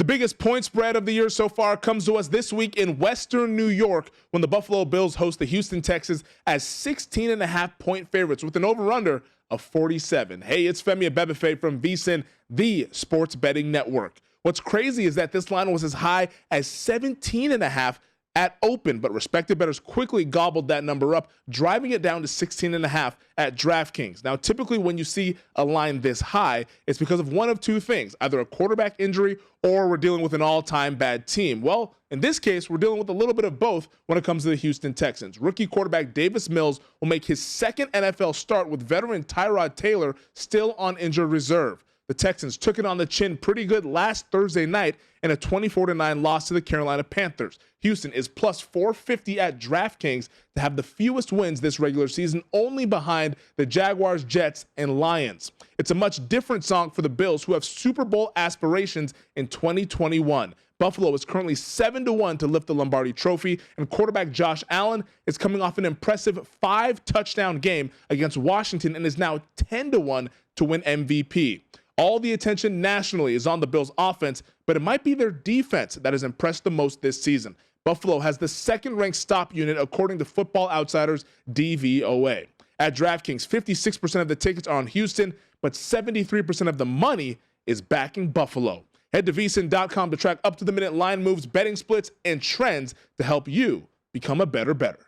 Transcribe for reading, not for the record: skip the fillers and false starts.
biggest point spread of the year so far comes to us this week in Western New York when the Buffalo Bills host the Houston Texans as 16.5-point favorites with an over-under of 47. Hey, it's Femi Abebefe from VSiN, the sports betting network. What's crazy is that this line was as high as 17.5 at open, but respected bettors quickly gobbled that number up, driving it down to 16.5 at DraftKings. Now, typically when you see a line this high, it's because of one of two things, either a quarterback injury or we're dealing with an all-time bad team. Well, in this case, we're dealing with a little bit of both when it comes to the Houston Texans. Rookie quarterback Davis Mills will make his second NFL start with veteran Tyrod Taylor still on injured reserve. The Texans took it on the chin pretty good last Thursday night in a 24-9 loss to the Carolina Panthers. Houston is plus 450 at DraftKings to have the fewest wins this regular season, only behind the Jaguars, Jets, and Lions. It's a much different song for the Bills, who have Super Bowl aspirations in 2021. Buffalo is currently 7-1 to lift the Lombardi Trophy, and quarterback Josh Allen is coming off an impressive 5-touchdown game against Washington and is now 10-1 to win MVP. All the attention nationally is on the Bills' offense, but it might be their defense that has impressed the most this season. Buffalo has the second-ranked stop unit according to Football Outsiders DVOA. At DraftKings, 56% of the tickets are on Houston, but 73% of the money is backing Buffalo. Head to vsin.com to track up-to-the-minute line moves, betting splits, and trends to help you become a better bettor.